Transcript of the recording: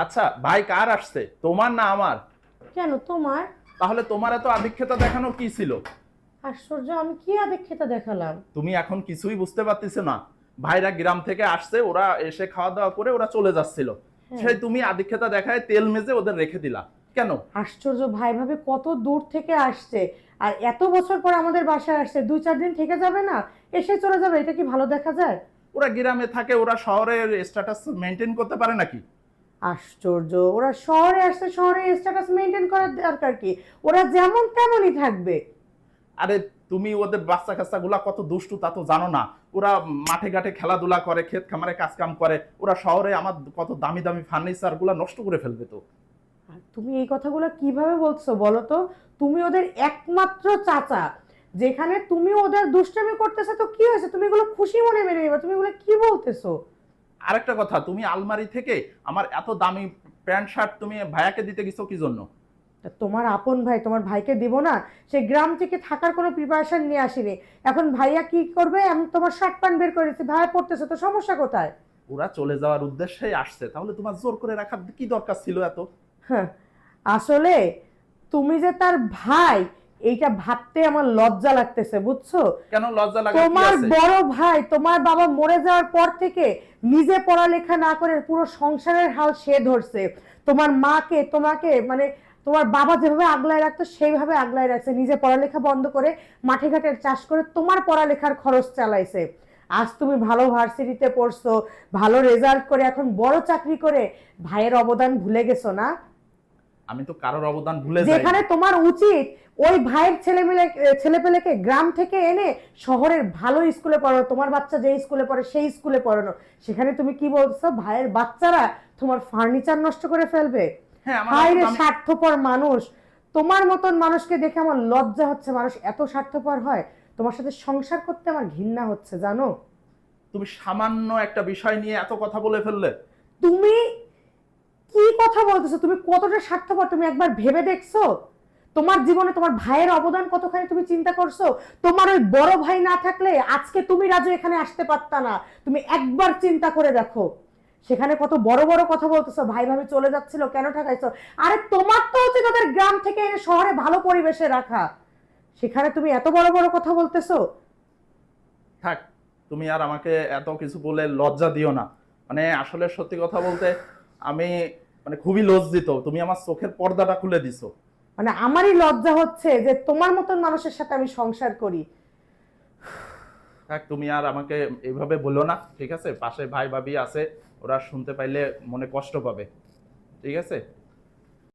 আচ্ছা ভাই কার আসছে, তোমার না আমার? কেন তোমার? তাহলে তোমার এত আধিক্যতা দেখানো কি ছিল? আশ্চর্য, আমি কি আদিক্ষেতা দেখালাম? তুমি এখন কিছুই বুঝতে পারতেছো না। ভাইরা গ্রাম থেকে আসছে, ওরা এসে খাওয়া দাওয়া করে ওরা চলে যাচ্ছিল, হ্যাঁ। সেই তুমি আধিক্যতা দেখায় তেল মেজে ওদের রেখে দিলা কেন? আশ্চর্য, ভাই ভাবে কত দূর থেকে আসছে, আর এত বছর পর আমাদের বাসায় আসছে, 2-4 দিন থেকে যাবে না, এসে চলে যাবে, এটা কি ভালো দেখা যায়? ওরা গ্রামে থাকে, ওরা শহরের স্ট্যাটাস মেনটেন করতে পারে নাকি? আশ্চর্য, ওরা শহরে আসছে, শহরে স্ট্যাটাস মেনটেন করার দরকার কি? ওরা যেমন তেমনই থাকবে। আরে তুমি ওদের বাচ্চা কাচ্চা গুলা কত দুষ্টু তা তো জানো না? ওরা মাঠে ঘাটে খেলাধুলা করে, ক্ষেত খামারে কাজ কাম করে, ওরা শহরে আমার কত দামি দামি ফার্নিচার গুলা নষ্ট করে ফেলবে তো। আর তুমি এই কথাগুলো কিভাবে বলছো বলো তো? তুমি ওদের একমাত্র চাচা, যেখানে তুমি ওদের দুষ্টামি করতেছো, তো কি হয়েছে? তুমি এগুলো খুশি মনে মেনে নিবা? তুমি এগুলো কি বলতেছো? আরেকটা কথা, তুমি আলমারি থেকে আমার এত দামি প্যান্ট শার্ট তুমি ভাইয়াকে দিতে গেছো কি জন্য? তা তোমার আপন ভাই, তোমার ভাইকে দিব না? সে গ্রাম থেকে থাকার কোনো প্রিপারেশন নিয়ে আসেনি। এখন ভাইয়া কি করবে? আমি তোমার শার্ট প্যান্ট বের করে দিচ্ছি, ভাইয়া পড়তেছে, তো সমস্যা কোথায়? ওরা চলে যাওয়ার উদ্দেশ্যেই আসছে, তাহলে তোমার জোর করে রাখার কি দরকার ছিল এত? হ্যাঁ, আসলে তুমি যে তার ভাই, এইটা ভাবতে আমার লজ্জা লাগতেছে, বুঝছো? কেন লজ্জা লাগা কি তোমার আছে? বড় ভাই তোমার বাবা মরে যাওয়ার পর থেকে নিজে পড়ালেখা না করে পুরো সংসারের হাল সে ধরছে। তোমার মাকে, তোমাকে, মানে তোমার বাবা যেভাবে আগলায় রাখতো সেইভাবে আগলায় রাখছে, নিজে পড়ালেখা বন্ধ করে মাঠে ঘাটের চাষ করে তোমার পড়ালেখার খরচ চালাইছে। আজ তুমি ভালো ভার্সিটিতে পড়ছো, ভালো রেজাল্ট করে এখন বড় চাকরি করে ভাইয়ের অবদান ভুলে গেছো না? আমি তো কারোর অবদান ভুলে যাই। যেখানে তোমার উচিত ওই ভাইয়ের ছেলেপেলেকে গ্রাম থেকে এনে শহরের ভালো স্কুলে পড়ানো, তোমার বাচ্চা যে স্কুলে পড়ে সেই স্কুলে পড়ানো। সেখানে তুমি কি বলছো? ভাইয়ের বাচ্চারা তোমার ফার্নিচার নষ্ট করে ফেলবে? হ্যাঁ, আমার হায় এত রে দামি। স্বার্থপর মানুষ! তোমার মতন মানুষকে দেখে আমার লজ্জা হচ্ছে। মানুষ এত স্বার্থপর হয়? তোমার সাথে সংসার করতে আমার ঘৃণা হচ্ছে, জানো? তুমি সামান্য একটা বিষয় নিয়ে এত কথা বলে ফেললে। তুমি কি কথা বলতেছো? তুমি কতটা স্বার্থপর তুমি একবার ভেবে দেখছো? তোমার জীবনে তোমার ভাইয়ের অবদান কতখানি তুমি চিন্তা করছো? তোমার ওই বড় ভাই না থাকলে আজকে তুমি রাজু এখানে আসতে পারতা না। তুমি একবার চিন্তা করে দেখো, সেখানে কত বড় বড় কথা বলতেছো, ভাই ভাবি চলে যাচ্ছিল কেন ঠকাইছো? আরে তোমার তো উচিত ওদের গ্রাম থেকে এনে শহরে ভালো পরিবেশে রাখা, সেখানে তুমি এত বড় বড় কথা বলতেছো। থাক, তুমি আর আমাকে এত কিছু বলে লজ্জা দিও না। মানে আসলে সত্যি কথা বলতে আমি মানে খুবই লজ্জিত, তুমি আমার চোখের পর্দাটা খুলে দিছো। মানে আমারই লজ্জা হচ্ছে যে তোমার মতন মানুষের সাথে আমি সংসার করি। থাক, তুমি আর আমাকে এইভাবে বলো না, ঠিক আছে? পাশে ভাই ভাবি আছে, ওরা শুনতে পাইলে মনে কষ্ট পাবে, ঠিক আছে?